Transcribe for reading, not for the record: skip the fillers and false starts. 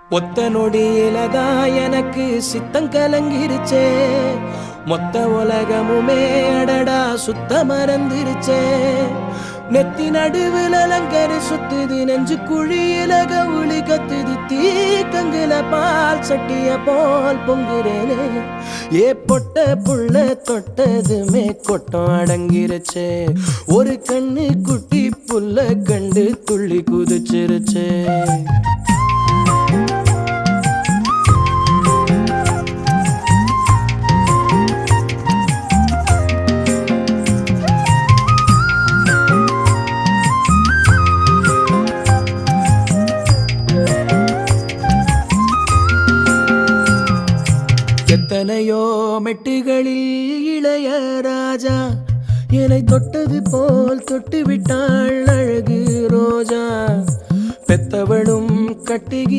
ஒத்த நொடியிலதான் எனக்கு சித்தம் கலங்கிருச்சே. மொத்த உலகமுமே அடடா சுத்த மறந்துருச்சே. நெத்தி நடுவில் அலங்கரி சுத்துது, நெஞ்சு குழியில கவுளி கத்துது, தீக்கங்குல பால் சட்டிய போல் பொங்குறேனே. ஏ பொட்ட புள்ள தொட்டதுமே கொட்டம் அடங்கிருச்சே. ஒரு கண்ணு குட்டி புள்ள கண்டு துள்ளி குதிச்சிருச்சே. எத்தனையோ மெட்டுகளில் இளைய ராஜா என்னை தொட்டது போல் தொட்டு விட்டாள் அழகு ரோஜா. பெத்தவளும் கட்டுகி